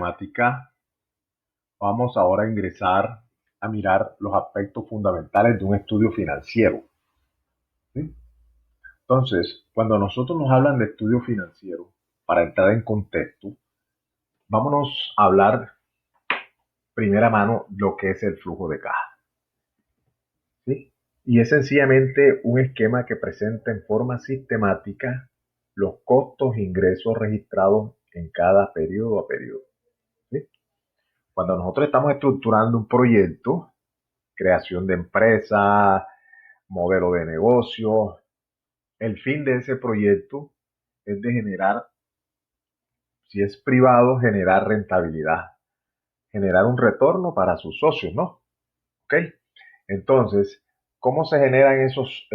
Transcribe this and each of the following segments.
Temática, vamos ahora a ingresar a mirar los aspectos fundamentales de un estudio financiero. ¿Sí? Entonces, cuando nosotros nos hablan de estudio financiero, para entrar en contexto, vámonos a hablar primera mano lo que es el flujo de caja. ¿Sí? Y es sencillamente un esquema que presenta en forma sistemática los costos e ingresos registrados en cada periodo a periodo. ¿Sí? Cuando nosotros estamos estructurando un proyecto, creación de empresa, modelo de negocio. El fin de ese proyecto es de generar, si es privado, generar rentabilidad, generar un retorno para sus socios, ¿no? ¿Ok? Entonces, ¿cómo se generan esos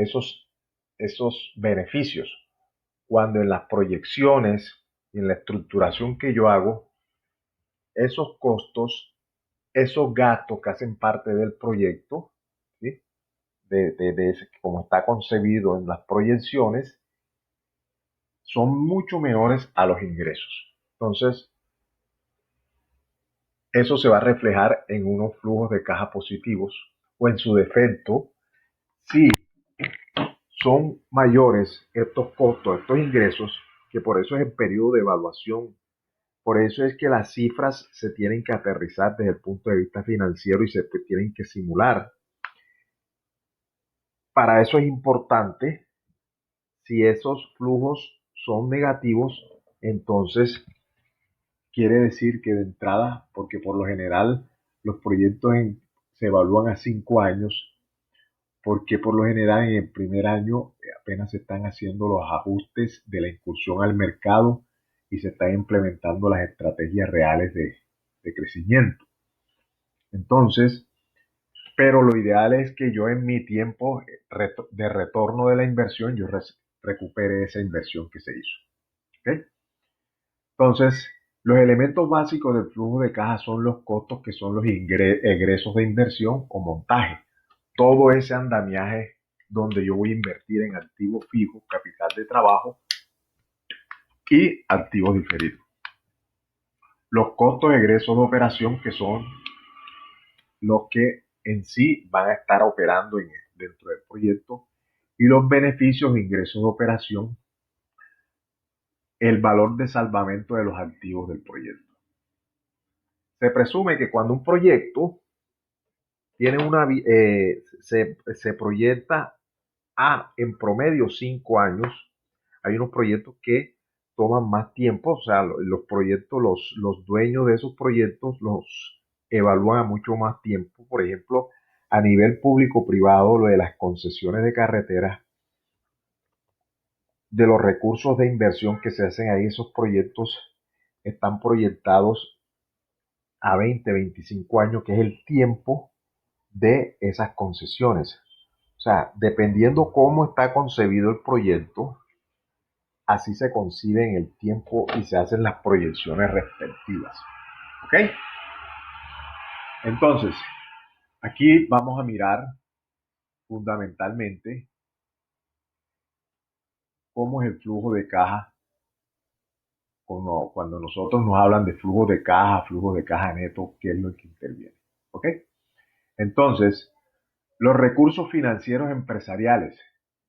beneficios? Cuando en las proyecciones y en la estructuración que yo hago, esos costos, esos gastos que hacen parte del proyecto, ¿sí? de ese, como está concebido en las proyecciones, son mucho menores a los ingresos. Entonces, eso se va a reflejar en unos flujos de caja positivos o en su defecto, si son mayores estos costos, estos ingresos, que por eso es el periodo de evaluación. Por eso es que las cifras se tienen que aterrizar desde el punto de vista financiero y se tienen que simular. Para eso es importante, si esos flujos son negativos, entonces quiere decir que de entrada, porque por lo general los proyectos se evalúan a 5 años, porque por lo general en el primer año apenas se están haciendo los ajustes de la incursión al mercado y se están implementando las estrategias reales de crecimiento. Entonces, pero lo ideal es que yo en mi tiempo de retorno de la inversión, yo recupere esa inversión que se hizo. ¿Okay? Entonces, los elementos básicos del flujo de caja son los costos, que son los egresos de inversión o montaje. Todo ese andamiaje donde yo voy a invertir en activos fijos, capital de trabajo y activos diferidos. Los costos de egresos de operación, que son los que en sí van a estar operando dentro del proyecto, y los beneficios e ingresos de operación, el valor de salvamento de los activos del proyecto. Se presume que cuando un proyecto se proyecta en promedio 5 años. Hay unos proyectos que toman más tiempo, o sea, los proyectos, los dueños de esos proyectos los evalúan a mucho más tiempo. Por ejemplo, a nivel público-privado, lo de las concesiones de carreteras, de los recursos de inversión que se hacen ahí, esos proyectos están proyectados a 20, 25 años, que es el tiempo de esas concesiones. O sea, dependiendo cómo está concebido el proyecto, así se concibe en el tiempo y se hacen las proyecciones respectivas. ¿Ok? Entonces, aquí vamos a mirar fundamentalmente cómo es el flujo de caja. Cuando nosotros nos hablan de flujo de caja neto, ¿qué es lo que interviene? ¿Ok? Entonces, los recursos financieros empresariales.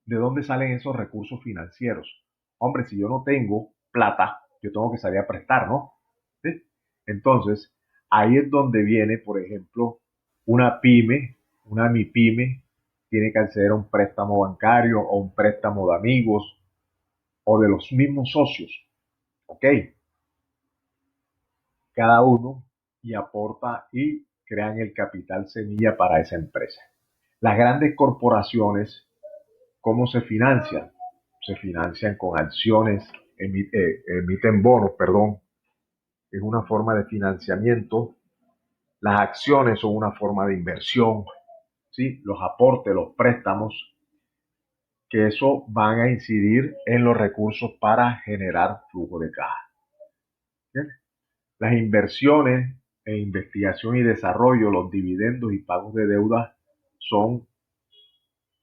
¿De dónde salen esos recursos financieros? Hombre, si yo no tengo plata, yo tengo que salir a prestar, ¿no? ¿Sí? Entonces, ahí es donde viene, por ejemplo, una pyme, una MIPYME, tiene que acceder a un préstamo bancario o un préstamo de amigos o de los mismos socios. ¿Ok? Cada uno y aporta y crean el capital semilla para esa empresa. Las grandes corporaciones, ¿cómo se financian? Se financian con acciones, emiten bonos, perdón, es una forma de financiamiento. Las acciones son una forma de inversión, ¿sí? Los aportes, los préstamos, que eso van a incidir en los recursos para generar flujo de caja. ¿Bien? Las inversiones en investigación y desarrollo, los dividendos y pagos de deuda son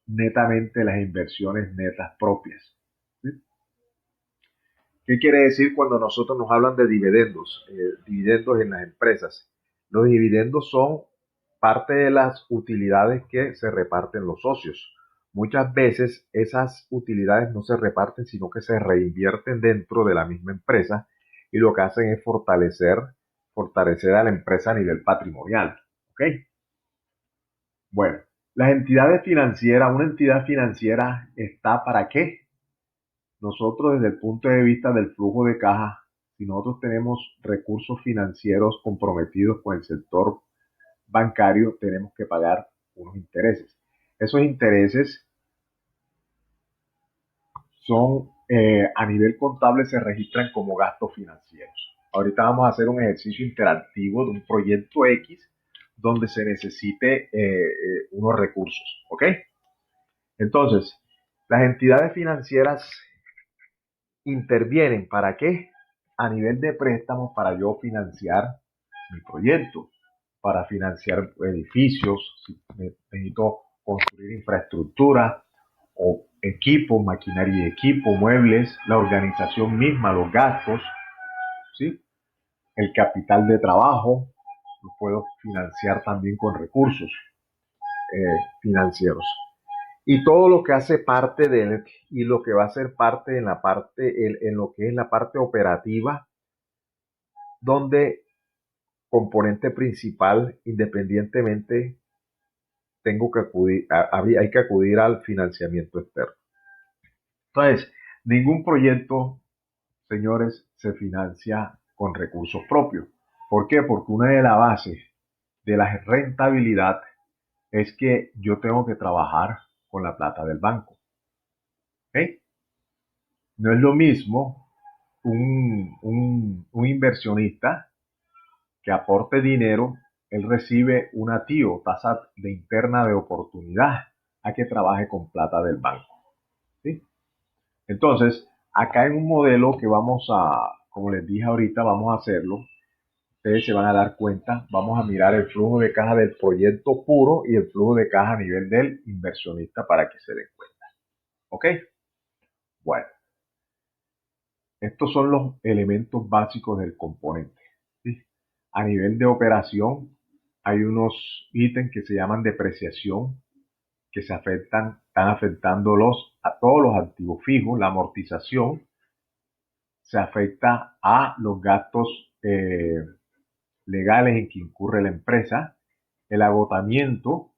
netamente las inversiones netas propias. ¿Sí? ¿Qué quiere decir cuando nosotros nos hablan de dividendos? Dividendos en las empresas. Los dividendos son parte de las utilidades que se reparten los socios. Muchas veces esas utilidades no se reparten, sino que se reinvierten dentro de la misma empresa y lo que hacen es fortalecer a la empresa a nivel patrimonial. ¿Ok? Bueno, las entidades financieras, una entidad financiera está para qué? Nosotros desde el punto de vista del flujo de caja, si nosotros tenemos recursos financieros comprometidos con el sector bancario, tenemos que pagar unos intereses. Esos intereses son, a nivel contable, se registran como gastos financieros. Ahorita vamos a hacer un ejercicio interactivo de un proyecto X donde se necesite unos recursos. ¿Ok? Entonces, las entidades financieras intervienen para qué? A nivel de préstamos para yo financiar mi proyecto, para financiar edificios, si necesito construir infraestructura o equipo, maquinaria y equipo, muebles, la organización misma, los gastos, ¿sí? El capital de trabajo, lo puedo financiar también con recursos financieros. Y todo lo que hace parte de él y lo que va a ser parte en la parte, en lo que es la parte operativa, donde componente principal, independientemente, tengo que acudir, hay que acudir al financiamiento externo. Entonces, ningún proyecto, señores, se financia con recursos propios. ¿Por qué? Porque una de las bases de la rentabilidad es que yo tengo que trabajar con la plata del banco. ¿Okay? No es lo mismo un inversionista que aporte dinero, él recibe una TIO, tasa de interna de oportunidad, a que trabaje con plata del banco. ¿Sí? Entonces, acá en un modelo que vamos a, como les dije ahorita, vamos a hacerlo, ustedes se van a dar cuenta, vamos a mirar el flujo de caja del proyecto puro y el flujo de caja a nivel del inversionista para que se den cuenta. ¿Ok? Bueno, estos son los elementos básicos del componente. ¿Sí? A nivel de operación, hay unos ítems que se llaman depreciación, que están afectando a todos los activos fijos. La amortización se afecta a los gastos legales en que incurre la empresa. El agotamiento,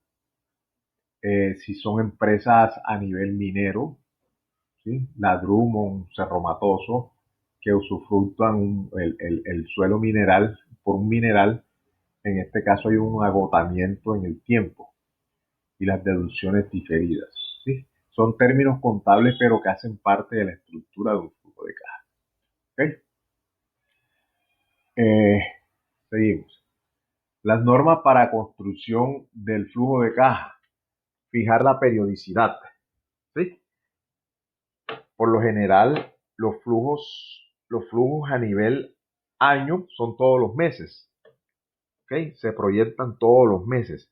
si son empresas a nivel minero, ¿sí? La Drummond, Cerro Matoso, que usufructúan el suelo mineral por un mineral. En este caso hay un agotamiento en el tiempo y las deducciones diferidas. ¿Sí? Son términos contables, pero que hacen parte de la estructura de un flujo de caja. ¿Okay? Eh, Seguimos. Las normas para construcción del flujo de caja. Fijar la periodicidad. ¿Sí? Por lo general, los flujos a nivel año son todos los meses. ¿Okay? Se proyectan todos los meses.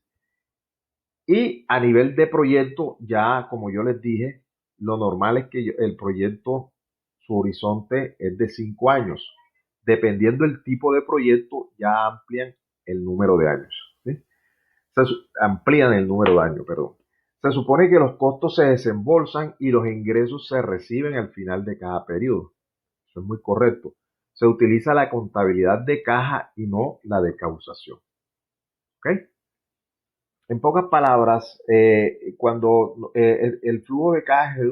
Y a nivel de proyecto, ya como yo les dije, lo normal es que el proyecto, su horizonte es de 5 años. Dependiendo del tipo de proyecto, ya amplían el número de años. ¿Sí? Amplían el número de años, perdón. Se supone que los costos se desembolsan y los ingresos se reciben al final de cada periodo. Eso es muy correcto. Se utiliza la contabilidad de caja y no la de causación. ¿Ok? En pocas palabras, cuando el flujo de caja es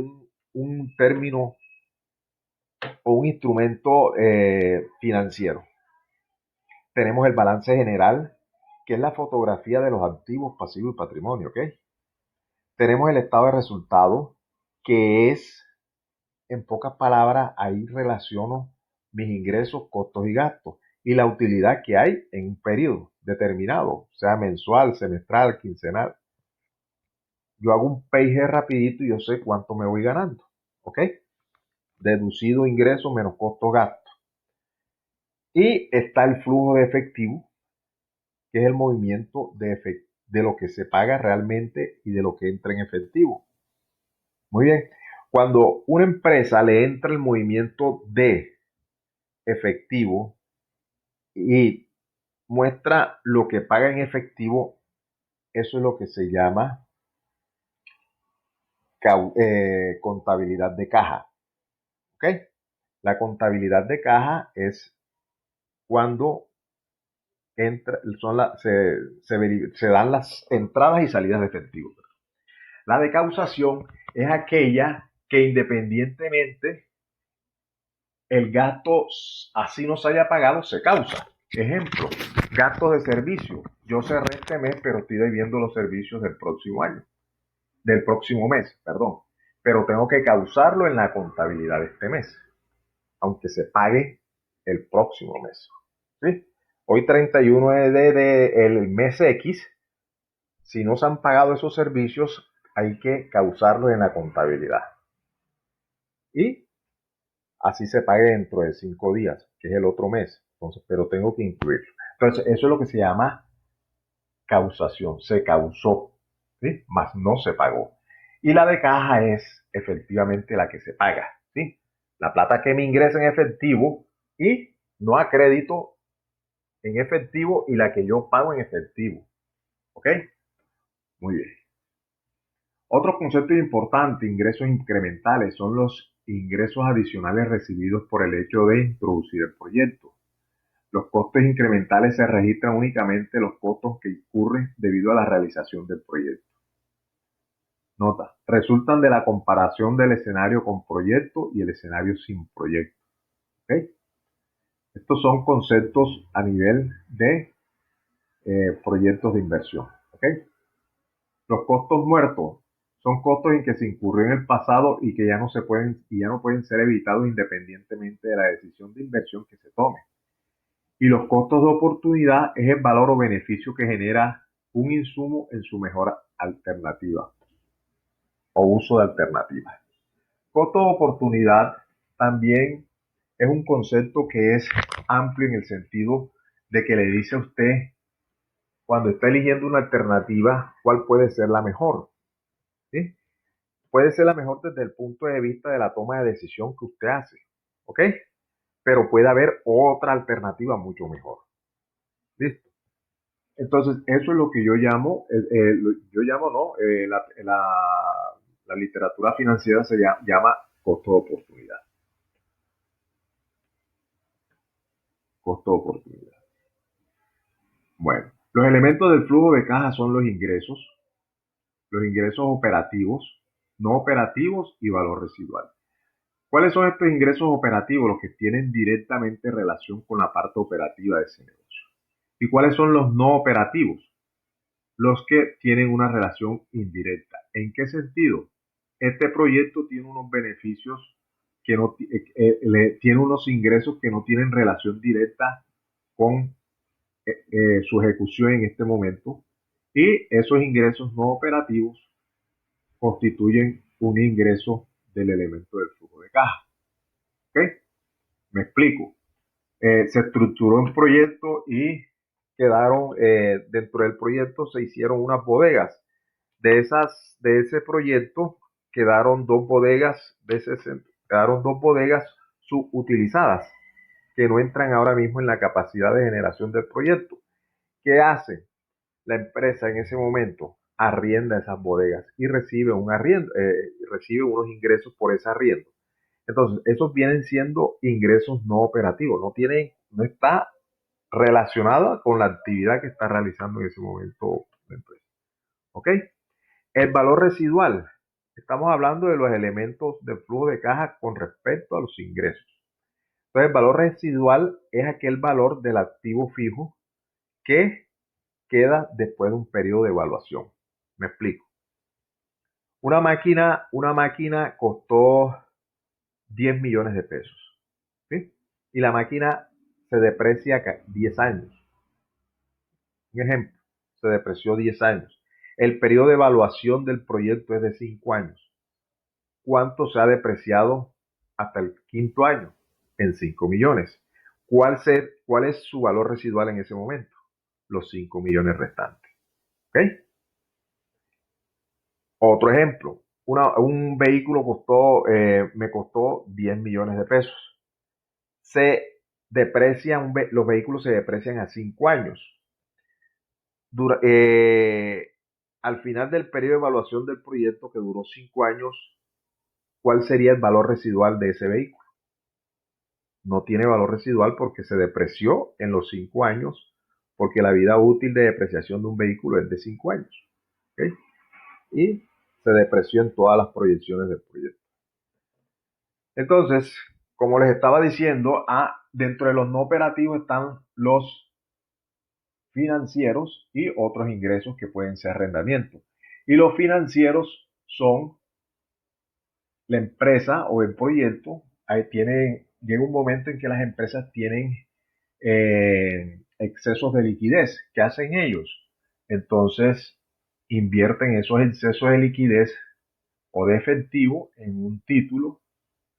un término o un instrumento financiero, tenemos el balance general, que es la fotografía de los activos, pasivos y patrimonio, ¿ok? Tenemos el estado de resultados, que es, en pocas palabras, ahí relaciono mis ingresos, costos y gastos y la utilidad que hay en un periodo determinado, sea mensual, semestral, quincenal. Yo hago un PIG rapidito y yo sé cuánto me voy ganando. ¿Ok? Deducido ingreso menos costo gasto. Y está el flujo de efectivo, que es el movimiento de lo que se paga realmente y de lo que entra en efectivo. Muy bien. Cuando una empresa le entra el movimiento de efectivo y muestra lo que paga en efectivo, eso es lo que se llama contabilidad de caja. ¿Ok? La contabilidad de caja es cuando se dan las entradas y salidas de efectivo. La decausación es aquella que independientemente el gasto así no se haya pagado, se causa. Ejemplo, gastos de servicio. Yo cerré este mes, pero estoy debiendo los servicios del próximo año, del próximo mes, perdón. Pero tengo que causarlo en la contabilidad de este mes, aunque se pague el próximo mes. ¿Sí? Hoy 31 de el mes X, si no se han pagado esos servicios, hay que causarlo en la contabilidad. Y así se pague dentro de 5 días, que es el otro mes. Entonces, pero tengo que incluirlo. Entonces, eso es lo que se llama causación. Se causó, ¿sí? Más no se pagó. Y la de caja es efectivamente la que se paga, ¿sí? La plata que me ingresa en efectivo y no a crédito en efectivo y la que yo pago en efectivo. ¿Ok? Muy bien. Otro concepto importante, ingresos incrementales, son los ingresos adicionales recibidos por el hecho de introducir el proyecto. Los costos incrementales se registran únicamente los costos que incurren debido a la realización del proyecto. Nota, resultan de la comparación del escenario con proyecto y el escenario sin proyecto. ¿Okay? Estos son conceptos a nivel de proyectos de inversión. ¿Okay? Los costos muertos son costos en que se incurrió en el pasado y que ya no pueden ser evitados independientemente de la decisión de inversión que se tome. Y los costos de oportunidad es el valor o beneficio que genera un insumo en su mejor alternativa o uso de alternativas. Costo de oportunidad también es un concepto que es amplio en el sentido de que le dice a usted, cuando está eligiendo una alternativa, cuál puede ser la mejor. ¿Sí? Puede ser la mejor desde el punto de vista de la toma de decisión que usted hace. ¿Ok? Pero puede haber otra alternativa mucho mejor. ¿Listo? Entonces, eso es lo que no, la literatura financiera se llama costo de oportunidad. Costo de oportunidad. Bueno, los elementos del flujo de caja son los ingresos operativos, no operativos y valor residual. ¿Cuáles son estos ingresos operativos? Los que tienen directamente relación con la parte operativa de ese negocio. ¿Y cuáles son los no operativos? Los que tienen una relación indirecta. ¿En qué sentido? Este proyecto tiene unos beneficios que no tiene unos ingresos que no tienen relación directa con su ejecución en este momento y esos ingresos no operativos constituyen un ingreso del elemento del flujo de caja. ¿Ok? Me explico. Se estructuró un proyecto y dentro del proyecto se hicieron unas bodegas. De ese proyecto quedaron dos bodegas, quedaron dos bodegas subutilizadas que no entran ahora mismo en la capacidad de generación del proyecto. ¿Qué hace? La empresa en ese momento arrienda esas bodegas y recibe unos ingresos por ese arriendo. Entonces, esos vienen siendo ingresos no operativos, no está relacionada con la actividad que está realizando en ese momento la empresa. ¿Ok? El valor residual. Estamos hablando de los elementos del flujo de caja con respecto a los ingresos. Entonces, el valor residual es aquel valor del activo fijo que queda después de un periodo de evaluación. Me explico. Una máquina costó 10 millones de pesos. ¿Sí? Y la máquina se deprecia 10 años. Un ejemplo, se depreció 10 años. El periodo de evaluación del proyecto es de 5 años. ¿Cuánto se ha depreciado hasta el quinto año? En 5 millones. ¿Cuál es su valor residual en ese momento? Los 5 millones restantes. ¿Ok? Otro ejemplo, un vehículo me costó 10 millones de pesos. Se los vehículos se deprecian a 5 años. Al final del periodo de evaluación del proyecto, que duró 5 años, ¿cuál sería el valor residual de ese vehículo? No tiene valor residual porque se depreció en los 5 años, porque la vida útil de depreciación de un vehículo es de 5 años. ¿Okay? Y se depreció en todas las proyecciones del proyecto. Entonces, como les estaba diciendo, dentro de los no operativos están los financieros y otros ingresos que pueden ser arrendamiento. Y los financieros son la empresa o el proyecto. Llega un momento en que las empresas tienen excesos de liquidez. ¿Qué hacen ellos? Entonces invierten esos excesos de liquidez o de efectivo en un título,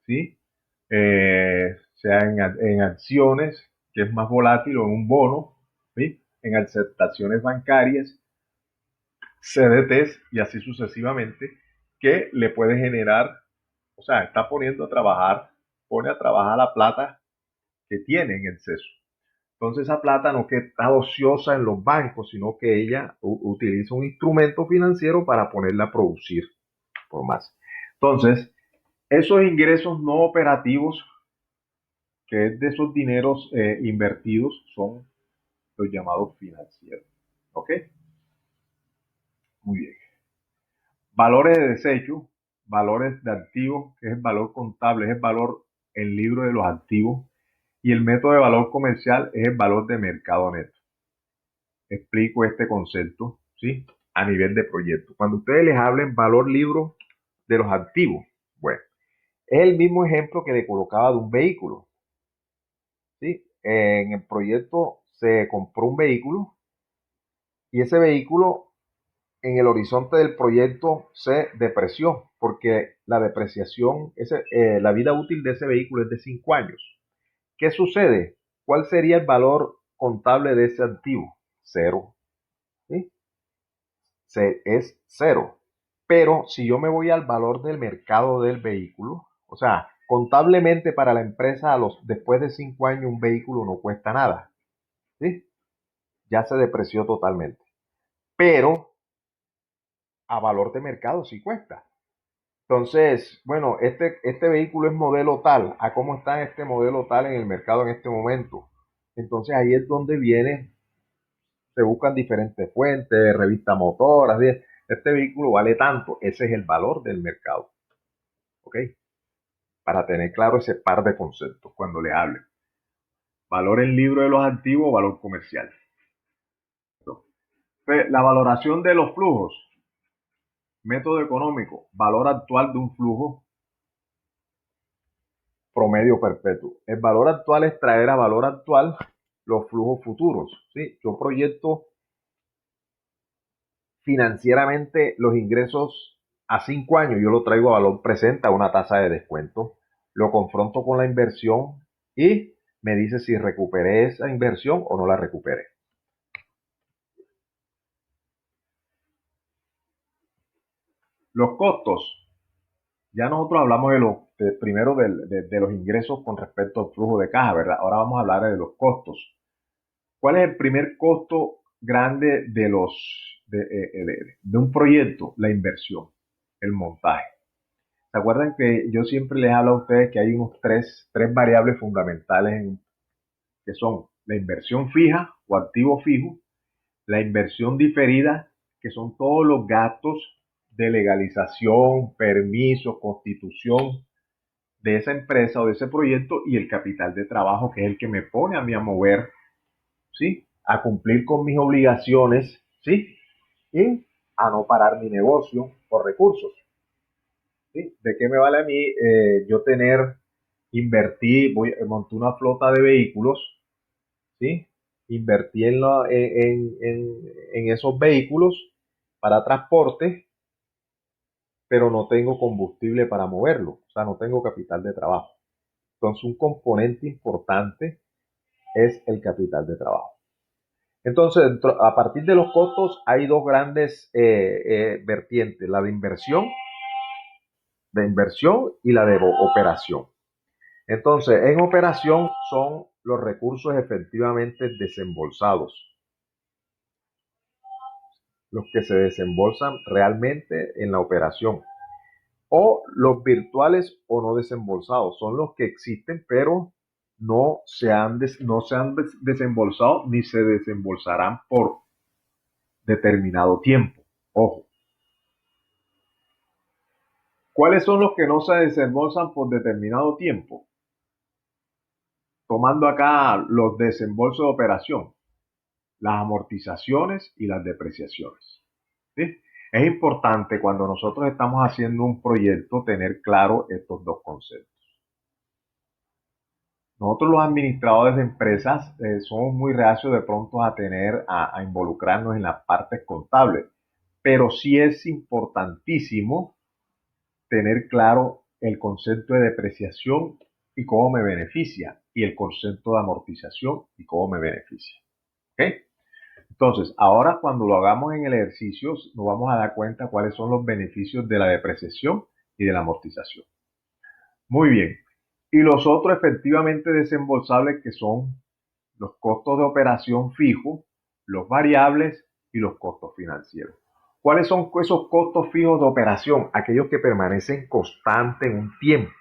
¿sí? Sea en acciones, que es más volátil, o en un bono, ¿sí? En aceptaciones bancarias, CDTs y así sucesivamente, que le puede generar, o sea, está pone a trabajar la plata que tiene en exceso. Entonces esa plata no que está ociosa en los bancos, sino que ella utiliza un instrumento financiero para ponerla a producir por más. Entonces, esos ingresos no operativos, que es de esos dineros invertidos, son los llamados financieros. ¿Ok? Muy bien. Valores de desecho, valores de activos, que es el valor contable, es el valor en libro de los activos, y el método de valor comercial es el valor de mercado neto. Explico este concepto, ¿sí? A nivel de proyecto. Cuando ustedes les hablen valor libro de los activos, bueno, es el mismo ejemplo que le colocaba de un vehículo, ¿sí? En el proyecto se compró un vehículo y ese vehículo en el horizonte del proyecto se depreció porque la depreciación, la vida útil de ese vehículo es de 5 años. ¿Qué sucede? ¿Cuál sería el valor contable de ese activo? Cero. ¿Sí? Es cero. Pero si yo me voy al valor del mercado del vehículo, o sea, contablemente para la empresa, después de 5 años un vehículo no cuesta nada. ¿Sí? Ya se depreció totalmente. Pero a valor de mercado sí cuesta. Entonces, bueno, este vehículo es modelo tal. ¿A cómo está este modelo tal en el mercado en este momento? Entonces ahí es donde se buscan diferentes fuentes, revistas motoras. Este vehículo vale tanto. Ese es el valor del mercado. ¿Ok? Para tener claro ese par de conceptos cuando le hable. Valor en libro de los activos, valor comercial. La valoración de los flujos. Método económico. Valor actual de un flujo, promedio perpetuo. El valor actual es traer a valor actual los flujos futuros. ¿Sí? Yo proyecto financieramente los ingresos a 5 años, yo lo traigo a valor presente a una tasa de descuento, lo confronto con la inversión y me dice si recuperé esa inversión o no la recuperé. Los costos. Ya nosotros hablamos primero de los ingresos con respecto al flujo de caja, ¿verdad? Ahora vamos a hablar de los costos. ¿Cuál es el primer costo grande de un proyecto? La inversión, el montaje. ¿Se acuerdan que yo siempre les hablo a ustedes que hay unos tres variables fundamentales que son la inversión fija o activo fijo, la inversión diferida, que son todos los gastos de legalización, permiso, constitución de esa empresa o de ese proyecto, y el capital de trabajo, que es el que me pone a mí a mover, ¿sí? A cumplir con mis obligaciones, ¿sí? Y a no parar mi negocio por recursos. ¿Sí? ¿De qué me vale a mí yo monté una flota de vehículos, ¿sí? Invertí en esos vehículos para transporte, pero no tengo combustible para moverlo, o sea, no tengo capital de trabajo. Entonces, un componente importante es el capital de trabajo. Entonces, a partir de los costos hay dos grandes vertientes, la de inversión y la de operación. Entonces, en operación son los recursos efectivamente desembolsados, los que se desembolsan realmente en la operación, o los virtuales o no desembolsados, son los que existen pero no se han desembolsado ni se desembolsarán por determinado tiempo. Ojo, ¿cuáles son los que no se desembolsan por determinado tiempo? Tomando acá los desembolsos de operación, las amortizaciones y las depreciaciones. ¿Sí? Es importante cuando nosotros estamos haciendo un proyecto tener claro estos dos conceptos. Nosotros los administradores de empresas somos muy reacios de pronto a involucrarnos en las partes contables, pero sí es importantísimo tener claro el concepto de depreciación y cómo me beneficia, y el concepto de amortización y cómo me beneficia. ¿Ok? Entonces, ahora cuando lo hagamos en el ejercicio, nos vamos a dar cuenta cuáles son los beneficios de la depreciación y de la amortización. Muy bien. Y los otros efectivamente desembolsables, que son los costos de operación fijos, los variables y los costos financieros. ¿Cuáles son esos costos fijos de operación? Aquellos que permanecen constantes en un tiempo.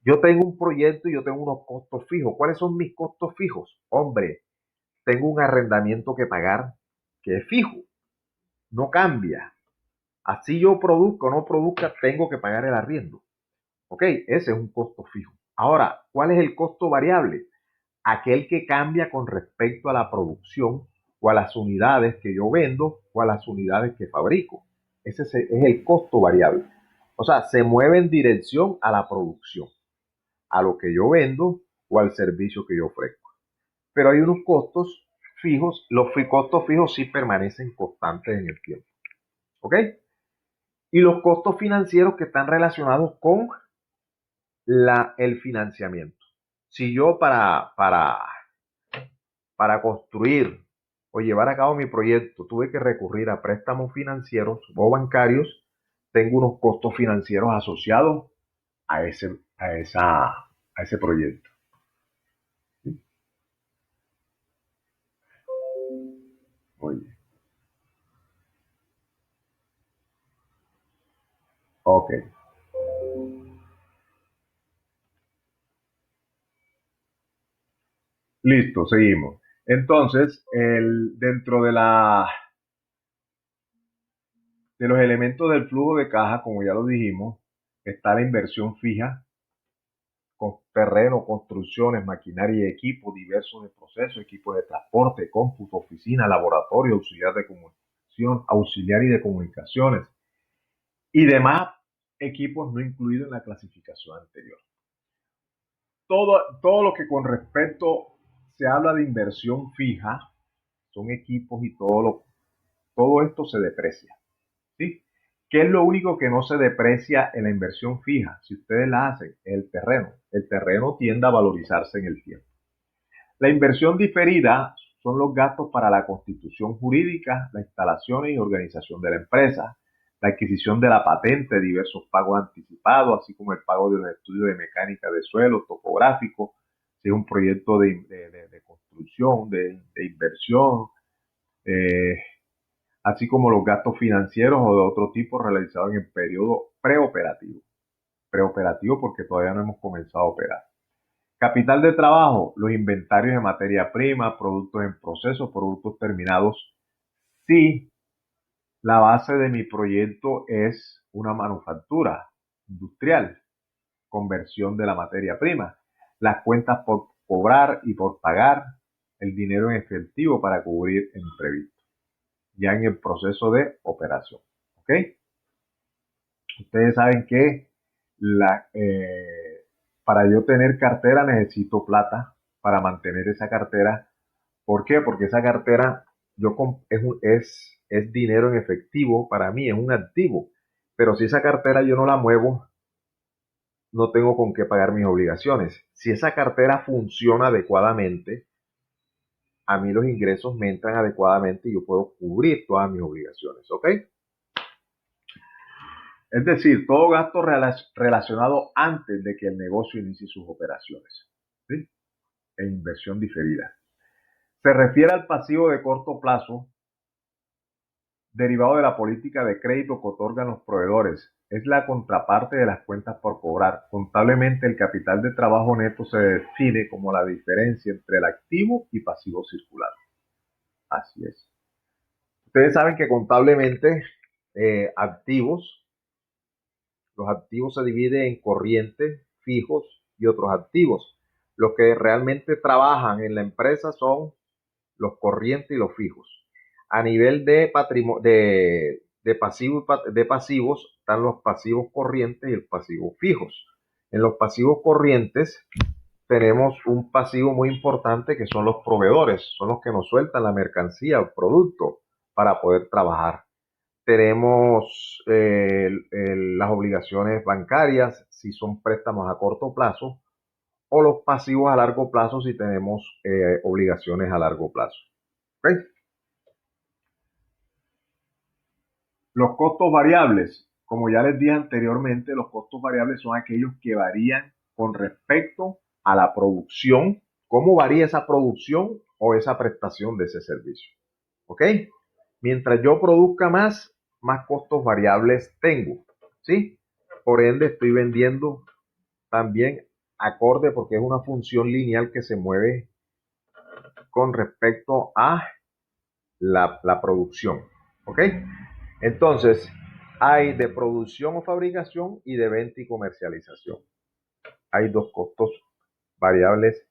Yo tengo un proyecto y yo tengo unos costos fijos. ¿Cuáles son mis costos fijos? Hombre, tengo un arrendamiento que pagar que es fijo, no cambia. Así yo produzca o no produzca, tengo que pagar el arriendo. ¿Ok? Ese es un costo fijo. Ahora, ¿cuál es el costo variable? Aquel que cambia con respecto a la producción o a las unidades que yo vendo o a las unidades que fabrico. Ese es el costo variable. O sea, se mueve en dirección a la producción, a lo que yo vendo o al servicio que yo ofrezco. Pero hay unos costos fijos, los costos fijos sí permanecen constantes en el tiempo. ¿Ok? Y los costos financieros que están relacionados con el financiamiento. Si yo para construir o llevar a cabo mi proyecto tuve que recurrir a préstamos financieros o bancarios, tengo unos costos financieros asociados a ese proyecto. ¿Sí? Oye, ok, listo, seguimos. Entonces, dentro de los elementos del flujo de caja, como ya lo dijimos, está la inversión fija, con terreno, construcciones, maquinaria y equipos diversos de procesos, equipos de transporte, cómputo, oficina, laboratorio, auxiliar de comunicación, auxiliar y de comunicaciones y demás equipos no incluidos en la clasificación anterior. Todo lo que con respecto se habla de inversión fija son equipos y todo esto se deprecia. ¿Sí? ¿Qué es lo único que no se deprecia en la inversión fija? Si ustedes la hacen, el terreno. El terreno tiende a valorizarse en el tiempo. La inversión diferida son los gastos para la constitución jurídica, las instalaciones y organización de la empresa, la adquisición de la patente, diversos pagos anticipados, así como el pago de los estudios de mecánica de suelo, topográfico, si es un proyecto de construcción, de inversión, eh, así como los gastos financieros o de otro tipo realizados en el periodo preoperativo. Preoperativo porque todavía no hemos comenzado a operar. Capital de trabajo, los inventarios de materia prima, productos en proceso, productos terminados. Si la base de mi proyecto es una manufactura industrial, conversión de la materia prima, las cuentas por cobrar y por pagar, el dinero en efectivo para cubrir imprevistos, ya en el proceso de operación. ¿Ok? Ustedes saben que para yo tener cartera necesito plata para mantener esa cartera. ¿Por qué? Porque esa cartera es dinero en efectivo para mí, es un activo. Pero si esa cartera yo no la muevo, no tengo con qué pagar mis obligaciones. Si esa cartera funciona adecuadamente, a mí los ingresos me entran adecuadamente y yo puedo cubrir todas mis obligaciones. ¿Ok? Es decir, todo gasto relacionado antes de que el negocio inicie sus operaciones. ¿Sí? e inversión diferida. Se refiere al pasivo de corto plazo derivado de la política de crédito que otorgan los proveedores. Es la contraparte de las cuentas por cobrar. Contablemente, el capital de trabajo neto se define como la diferencia entre el activo y pasivo circular. Así es. Ustedes saben que contablemente los activos se dividen en corrientes, fijos y otros activos. Los que realmente trabajan en la empresa son los corrientes y los fijos. A nivel de pasivos están los pasivos corrientes y el pasivo fijos. En los pasivos corrientes tenemos un pasivo muy importante que son los proveedores, son los que nos sueltan la mercancía o producto para poder trabajar. Tenemos las obligaciones bancarias si son préstamos a corto plazo o los pasivos a largo plazo si tenemos obligaciones a largo plazo. ¿Okay? Los costos variables, como ya les dije anteriormente, los costos variables son aquellos que varían con respecto a la producción, cómo varía esa producción o esa prestación de ese servicio. ¿Ok? Mientras yo produzca más costos variables tengo. ¿Sí? Por ende, estoy vendiendo también acorde porque es una función lineal que se mueve con respecto a la producción. ¿Ok? Entonces, hay de producción o fabricación y de venta y comercialización. Hay dos costos variables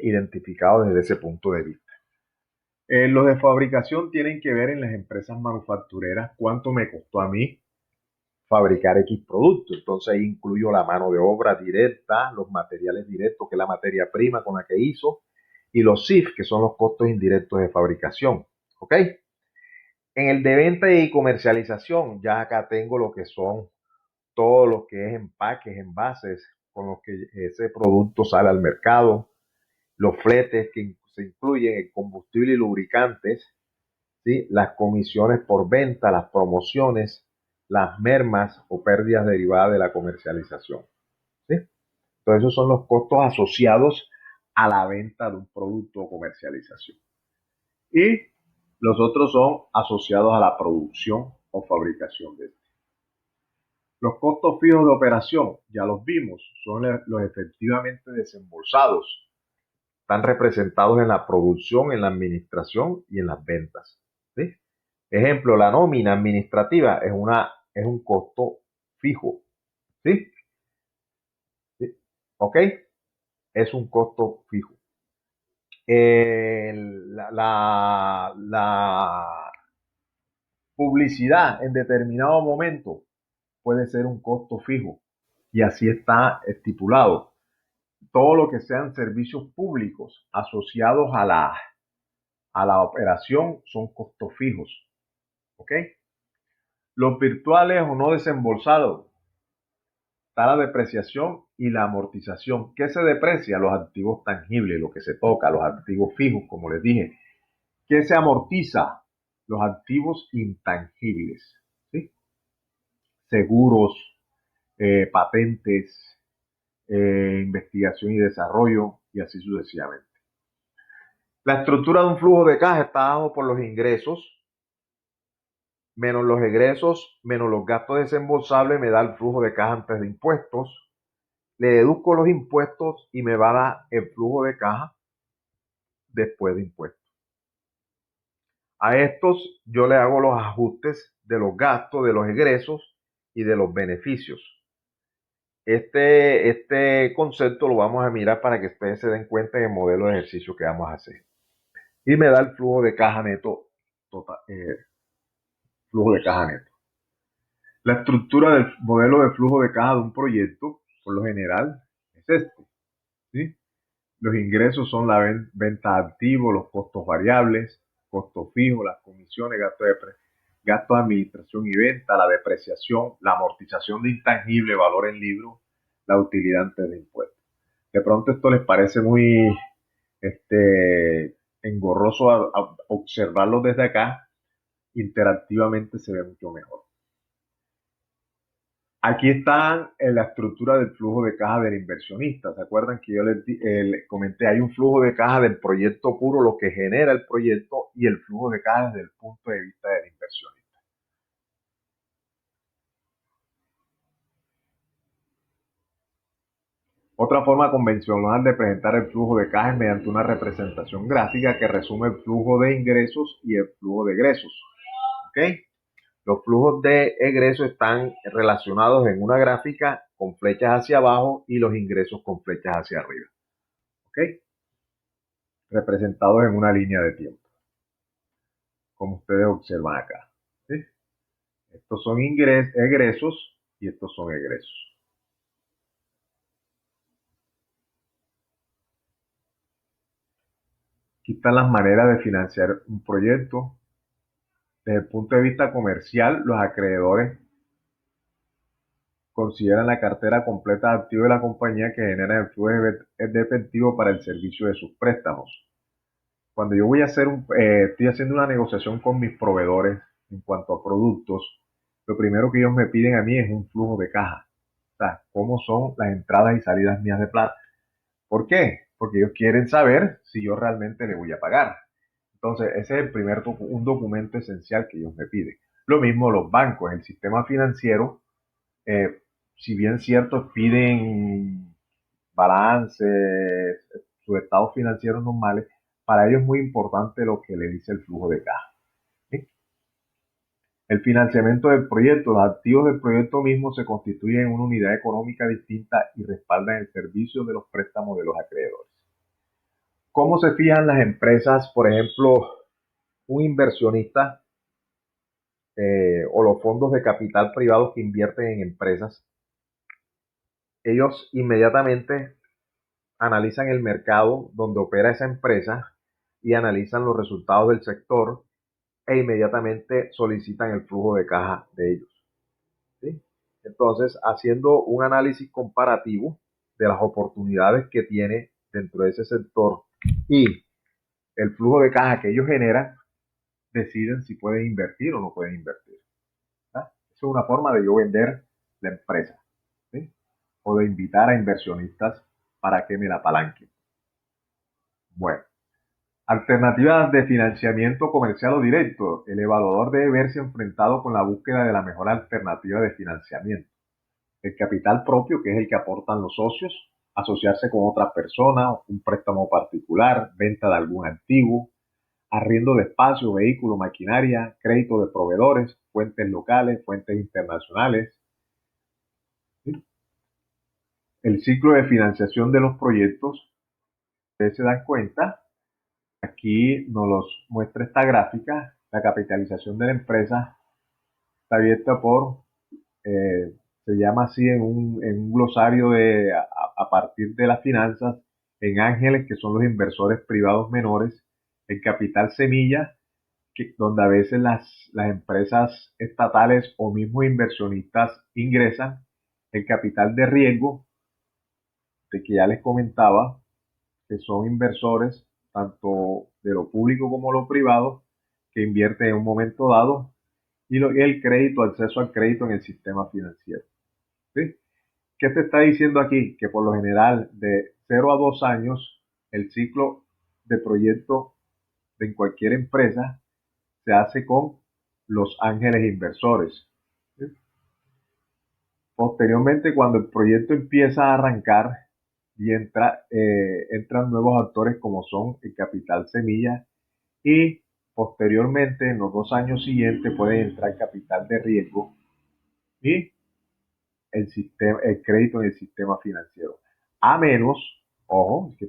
identificados desde ese punto de vista. Los de fabricación tienen que ver en las empresas manufactureras cuánto me costó a mí fabricar X producto. Entonces ahí incluyo la mano de obra directa, los materiales directos, que es la materia prima con la que hizo, y los CIF, que son los costos indirectos de fabricación. ¿Ok? En el de venta y comercialización, ya acá tengo lo que son todo lo que es empaques, envases, con los que ese producto sale al mercado, los fletes que se incluyen en combustible y lubricantes, ¿sí? Las comisiones por venta, las promociones, las mermas o pérdidas derivadas de la comercialización. ¿Sí? Entonces esos son los costos asociados a la venta de un producto o comercialización. Y los otros son asociados a la producción o fabricación de este. Los costos fijos de operación, ya los vimos, son los efectivamente desembolsados. Están representados en la producción, en la administración y en las ventas. ¿Sí? Ejemplo, la nómina administrativa es un costo fijo. ¿Sí? ¿Sí? ¿Ok? Es un costo fijo. La publicidad en determinado momento puede ser un costo fijo y así está estipulado. Todo lo que sean servicios públicos asociados a la operación son costos fijos. ¿Ok? Los virtuales o no desembolsados, está la depreciación y la amortización. ¿Qué se deprecia? Los activos tangibles, lo que se toca, los activos fijos, como les dije. ¿Qué se amortiza? Los activos intangibles. ¿Sí? Seguros, patentes, investigación y desarrollo, y así sucesivamente. La estructura de un flujo de caja está dado por los ingresos, menos los egresos, menos los gastos desembolsables, me da el flujo de caja antes de impuestos. Le deduzco los impuestos y me va a dar el flujo de caja después de impuestos. A estos yo le hago los ajustes de los gastos, de los egresos y de los beneficios. Este concepto lo vamos a mirar para que ustedes se den cuenta en el modelo de ejercicio que vamos a hacer. Y me da el flujo de caja neto total, flujo de caja neto. La estructura del modelo de flujo de caja de un proyecto, por lo general, es este. ¿Sí? Los ingresos son la venta de activos, los costos variables, costos fijos, las comisiones, gastos de administración y venta, la depreciación, la amortización de intangible, valor en libro, la utilidad antes de impuestos. De pronto esto les parece muy engorroso a observarlo desde acá, interactivamente se ve mucho mejor. Aquí está en la estructura del flujo de caja del inversionista. ¿Se acuerdan que yo les comenté? Hay un flujo de caja del proyecto puro, lo que genera el proyecto, y el flujo de caja desde el punto de vista del inversionista. Otra forma convencional de presentar el flujo de caja es mediante una representación gráfica que resume el flujo de ingresos y el flujo de egresos. ¿Ok? Los flujos de egresos están relacionados en una gráfica con flechas hacia abajo y los ingresos con flechas hacia arriba. ¿Ok? Representados en una línea de tiempo, como ustedes observan acá. ¿Sí? Estos son egresos y estos son egresos. Aquí están las maneras de financiar un proyecto. Desde el punto de vista comercial, los acreedores consideran la cartera completa de activos de la compañía que genera el flujo de efectivo para el servicio de sus préstamos. Cuando yo voy a estoy haciendo una negociación con mis proveedores en cuanto a productos, lo primero que ellos me piden a mí es un flujo de caja. O sea, cómo son las entradas y salidas mías de plata. ¿Por qué? Porque ellos quieren saber si yo realmente le voy a pagar. Entonces, ese es un documento esencial que ellos me piden. Lo mismo los bancos, el sistema financiero, eh, si bien cierto, piden balances, sus estados financieros normales, para ellos es muy importante lo que le dice el flujo de caja. ¿Sí? El financiamiento del proyecto, los activos del proyecto mismo se constituyen en una unidad económica distinta y respaldan el servicio de los préstamos de los acreedores. ¿Cómo se fijan las empresas, por ejemplo, un inversionista o los fondos de capital privado que invierten en empresas? Ellos inmediatamente analizan el mercado donde opera esa empresa y analizan los resultados del sector e inmediatamente solicitan el flujo de caja de ellos. ¿Sí? Entonces, haciendo un análisis comparativo de las oportunidades que tiene dentro de ese sector y el flujo de caja que ellos generan, deciden si pueden invertir o no pueden invertir. ¿Verdad? Eso es una forma de yo vender la empresa, ¿sí? O de invitar a inversionistas para que me la apalanquen. Bueno, alternativas de financiamiento comercial o directo. El evaluador debe verse enfrentado con la búsqueda de la mejor alternativa de financiamiento. El capital propio, que es el que aportan los socios, asociarse con otras personas, un préstamo particular, venta de algún activo, arriendo de espacio, vehículo, maquinaria, crédito de proveedores, fuentes locales, fuentes internacionales. ¿Sí? El ciclo de financiación de los proyectos, ustedes se dan cuenta, aquí nos los muestra esta gráfica, la capitalización de la empresa está abierta eh, se llama así en un glosario a partir de las finanzas, en ángeles, que son los inversores privados menores, el capital semilla, donde a veces las empresas estatales o mismos inversionistas ingresan, el capital de riesgo, de que ya les comentaba, que son inversores tanto de lo público como lo privado, que invierten en un momento dado, y el crédito, acceso al crédito en el sistema financiero. ¿Sí? ¿Qué te está diciendo aquí? Que por lo general de 0 a 2 años el ciclo de proyecto en cualquier empresa se hace con los ángeles inversores. ¿Sí? Posteriormente, cuando el proyecto empieza a arrancar y entran nuevos actores como son el capital semilla y posteriormente en los 2 años siguientes puede entrar capital de riesgo y el crédito en el sistema financiero. A menos, ojo, que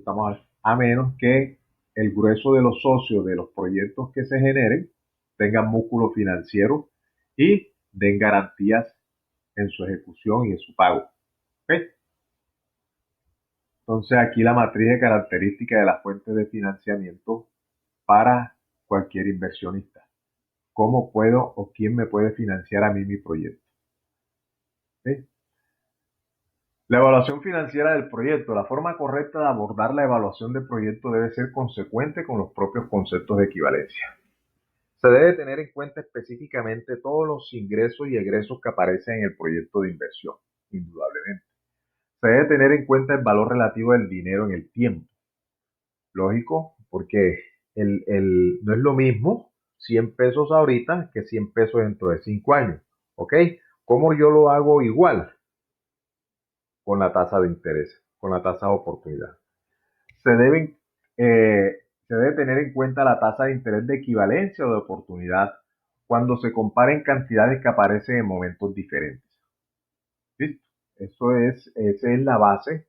a menos que el grueso de los socios de los proyectos que se generen tengan músculo financiero y den garantías en su ejecución y en su pago. ¿Okay? Entonces aquí la matriz de características de las fuentes de financiamiento para cualquier inversionista. ¿Cómo puedo o quién me puede financiar a mí mi proyecto? ¿Okay? La evaluación financiera del proyecto. La forma correcta de abordar la evaluación del proyecto debe ser consecuente con los propios conceptos de equivalencia. Se debe tener en cuenta específicamente todos los ingresos y egresos que aparecen en el proyecto de inversión, indudablemente. Se debe tener en cuenta el valor relativo del dinero en el tiempo. Lógico, porque no es lo mismo 100 pesos ahorita que 100 pesos dentro de 5 años. ¿Ok? ¿Cómo yo lo hago igual? Con la tasa de interés, con la tasa de oportunidad. Se, deben, eh, se debe tener en cuenta la tasa de interés de equivalencia o de oportunidad cuando se comparen cantidades que aparecen en momentos diferentes. ¿Listo? Esa es la base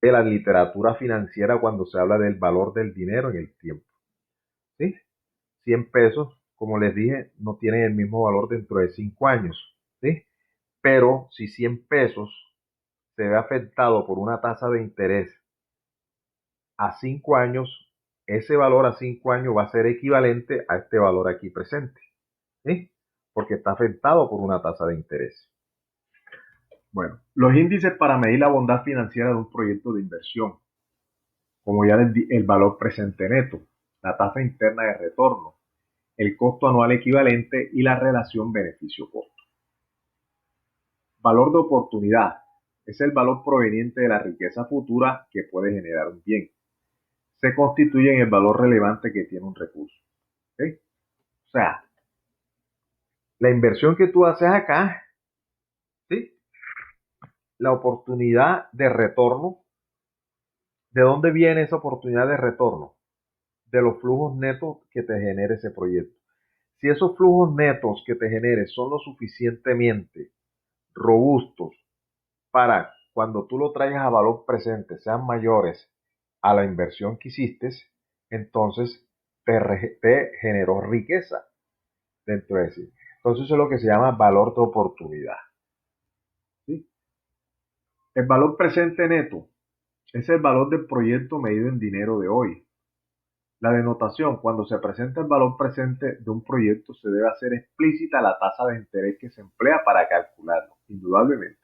de la literatura financiera cuando se habla del valor del dinero en el tiempo. ¿Sí? 100 pesos, como les dije, no tienen el mismo valor dentro de 5 años. ¿Sí? Pero si 100 pesos se ve afectado por una tasa de interés a 5 años, ese valor a 5 años va a ser equivalente a este valor aquí presente. ¿Sí? Porque está afectado por una tasa de interés. Bueno, los índices para medir la bondad financiera de un proyecto de inversión, como ya el valor presente neto, la tasa interna de retorno, el costo anual equivalente y la relación beneficio-costo. Valor de oportunidad es el valor proveniente de la riqueza futura que puede generar un bien. Se constituye en el valor relevante que tiene un recurso. ¿Sí? O sea, la inversión que tú haces acá, ¿sí? La oportunidad de retorno, ¿de dónde viene esa oportunidad de retorno? De los flujos netos que te genere ese proyecto. Si esos flujos netos que te genere son lo suficientemente robustos para cuando tú lo traigas a valor presente sean mayores a la inversión que hiciste, entonces te generó riqueza dentro de sí. Entonces eso es lo que se llama valor de oportunidad. ¿Sí? El valor presente neto es el valor del proyecto medido en dinero de hoy. La denotación, cuando se presenta el valor presente de un proyecto, se debe hacer explícita la tasa de interés que se emplea para calcularlo, indudablemente.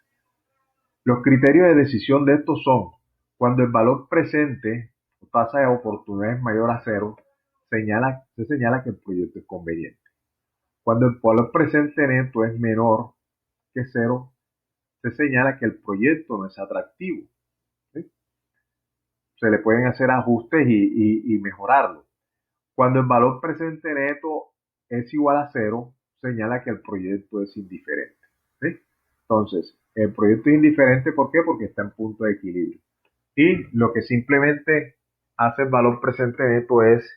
Los criterios de decisión de estos son, cuando el valor presente o tasa de oportunidad es mayor a cero, se señala que el proyecto es conveniente. Cuando el valor presente neto es menor que cero, se señala que el proyecto no es atractivo. ¿Sí? Se le pueden hacer ajustes y mejorarlo. Cuando el valor presente neto es igual a cero, señala que el proyecto es indiferente. ¿Sí? Entonces, el proyecto es indiferente, ¿por qué? Porque está en punto de equilibrio. Y lo que simplemente hace el valor presente neto es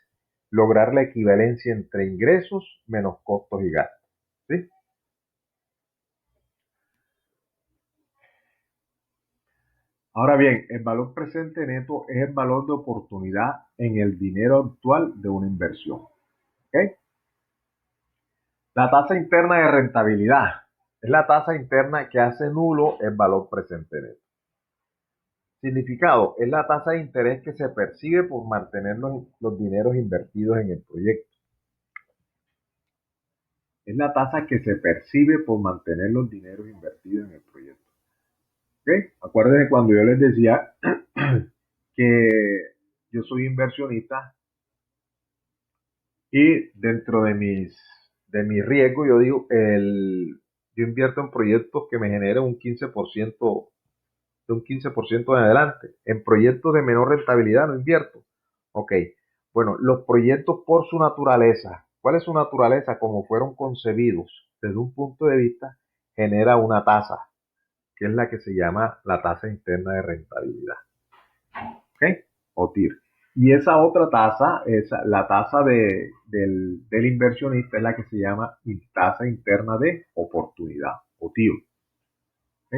lograr la equivalencia entre ingresos menos costos y gastos. ¿Sí? Ahora bien, el valor presente neto es el valor de oportunidad en el dinero actual de una inversión. ¿Ok? La tasa interna de rentabilidad es la tasa interna que hace nulo el valor presente neto. Significado, es la tasa de interés que se percibe por mantener los dineros invertidos en el proyecto. Es la tasa que se percibe por mantener los dineros invertidos en el proyecto. ¿Ok? Acuérdense cuando yo les decía que yo soy inversionista y dentro de mi riesgo yo digo, yo invierto en proyectos que me generen un 15%, de un 15% en adelante. En proyectos de menor rentabilidad no invierto. Ok, bueno, los proyectos por su naturaleza, ¿cuál es su naturaleza? Como fueron concebidos desde un punto de vista, genera una tasa, que es la que se llama la tasa interna de rentabilidad. ¿Ok? O TIR. Y esa otra tasa, la tasa del inversionista, es la que se llama tasa interna de oportunidad, o TIR. ¿Ok?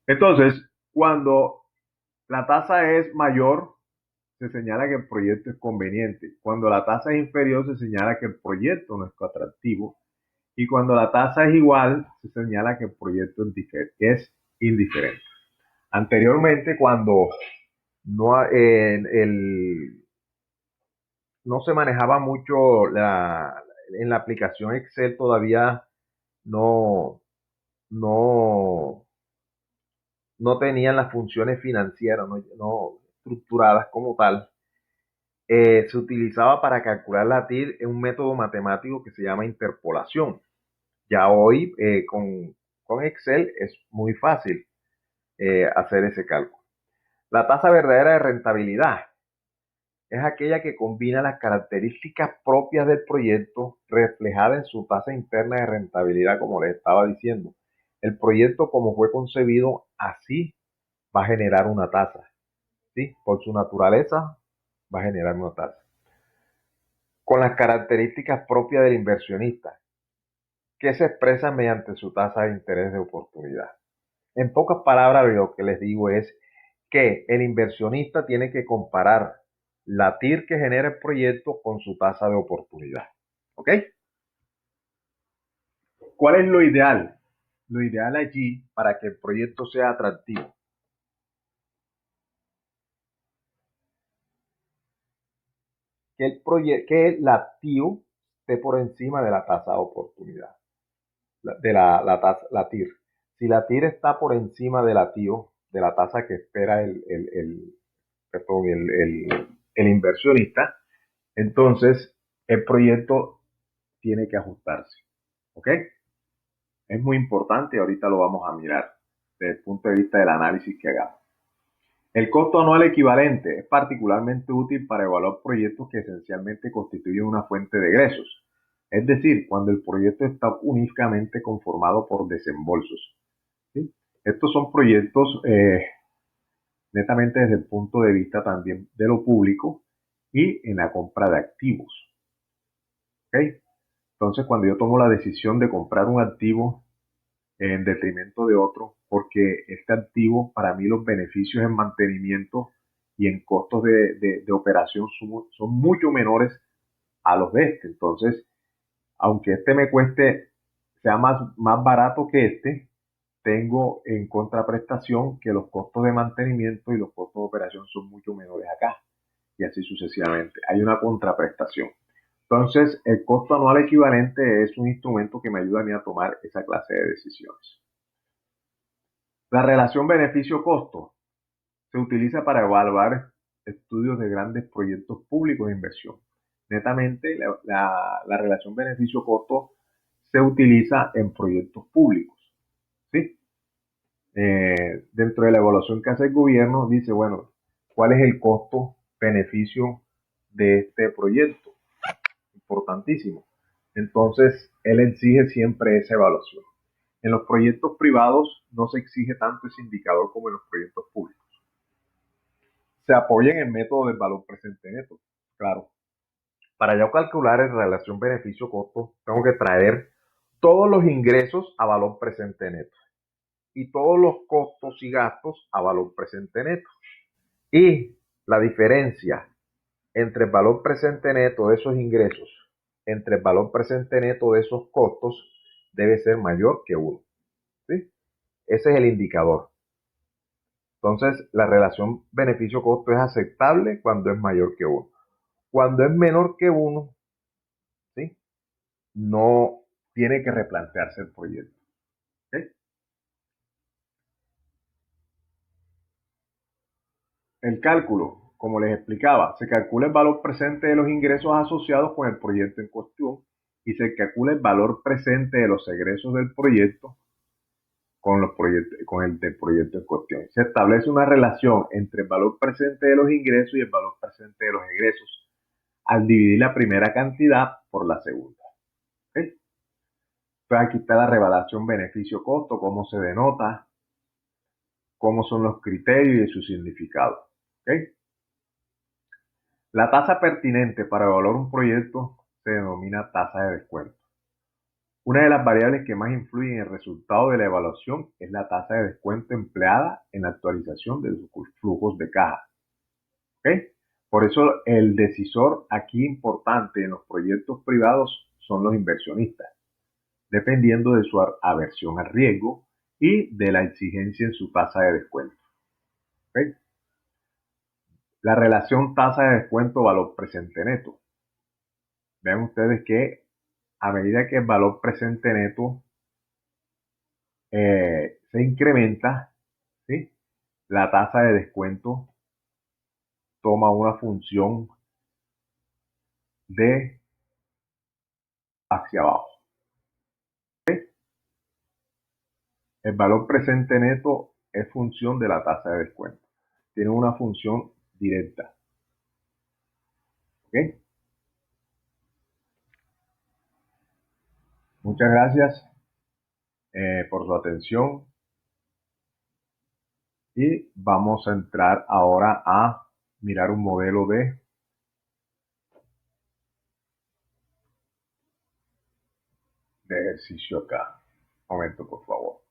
Entonces, cuando la tasa es mayor, se señala que el proyecto es conveniente. Cuando la tasa es inferior, se señala que el proyecto no es atractivo. Y cuando la tasa es igual, se señala que el proyecto es indiferente. Anteriormente, cuando no, no se manejaba mucho en la aplicación Excel, todavía no, no, no tenían las funciones financieras no estructuradas como tal. se utilizaba para calcular la TIR en un método matemático que se llama interpolación. Ya hoy con Excel es muy fácil hacer ese cálculo. La tasa verdadera de rentabilidad es aquella que combina las características propias del proyecto reflejadas en su tasa interna de rentabilidad, como les estaba diciendo. El proyecto como fue concebido, así va a generar una tasa. ¿Sí? Por su naturaleza, va a generar una tasa. Con las características propias del inversionista, que se expresan mediante su tasa de interés de oportunidad. En pocas palabras, lo que les digo es que el inversionista tiene que comparar la TIR que genera el proyecto con su tasa de oportunidad. ¿Ok? ¿Cuál es lo ideal? Lo ideal allí para que el proyecto sea atractivo. Que el activo esté por encima de la tasa de oportunidad, de la TIR. Si la TIR está por encima del activo, de la tasa que espera perdón, el inversionista, entonces el proyecto tiene que ajustarse. ¿Ok? Es muy importante, ahorita lo vamos a mirar desde el punto de vista del análisis que hagamos. El costo anual equivalente es particularmente útil para evaluar proyectos que esencialmente constituyen una fuente de egresos, es decir, cuando el proyecto está únicamente conformado por desembolsos. ¿Sí? Estos son proyectos netamente desde el punto de vista también de lo público y en la compra de activos. ¿Okay? Entonces, cuando yo tomo la decisión de comprar un activo en detrimento de otro, porque este activo, para mí los beneficios en mantenimiento y en costos de operación son mucho menores a los de este. Entonces, aunque este me cueste, sea más barato que este, tengo en contraprestación que los costos de mantenimiento y los costos de operación son mucho menores acá, y así sucesivamente. Hay una contraprestación. Entonces, el costo anual equivalente es un instrumento que me ayuda a mí a tomar esa clase de decisiones. La relación beneficio-costo se utiliza para evaluar estudios de grandes proyectos públicos de inversión. Netamente, la relación beneficio-costo se utiliza en proyectos públicos. ¿Sí? Dentro de la evaluación que hace el gobierno, dice, bueno, ¿cuál es el costo-beneficio de este proyecto? Importantísimo. Entonces, él exige siempre esa evaluación. En los proyectos privados no se exige tanto ese indicador como en los proyectos públicos. Se apoya en el método del valor presente neto. Claro, para yo calcular en relación beneficio-costo, tengo que traer todos los ingresos a valor presente neto y todos los costos y gastos a valor presente neto. Y la diferencia entre el valor presente neto de esos ingresos, entre el valor presente neto de esos costos, debe ser mayor que 1. ¿Sí? Ese es el indicador. Entonces, la relación beneficio-costo es aceptable cuando es mayor que 1. Cuando es menor que 1, ¿sí? No tiene que replantearse el proyecto. ¿Okay? El cálculo, como les explicaba, se calcula el valor presente de los ingresos asociados con el proyecto en cuestión y se calcula el valor presente de los egresos del proyecto con el del proyecto en cuestión. Se establece una relación entre el valor presente de los ingresos y el valor presente de los egresos al dividir la primera cantidad por la segunda. ¿Okay? Entonces aquí está la revelación beneficio-costo, cómo se denota, cómo son los criterios y su significado. ¿Okay? La tasa pertinente para evaluar un proyecto se denomina tasa de descuento. Una de las variables que más influyen en el resultado de la evaluación es la tasa de descuento empleada en la actualización de los flujos de caja. ¿Okay? Por eso el decisor aquí importante en los proyectos privados son los inversionistas, dependiendo de su aversión al riesgo y de la exigencia en su tasa de descuento. ¿Okay? La relación tasa de descuento valor presente neto. Vean ustedes que a medida que el valor presente neto se incrementa, ¿sí? La tasa de descuento toma una función de hacia abajo. ¿Ok? El valor presente neto es función de la tasa de descuento. Tiene una función directa. ¿Ok? Muchas gracias por su atención y vamos a entrar ahora a mirar un modelo de ejercicio acá. Un momento, por favor.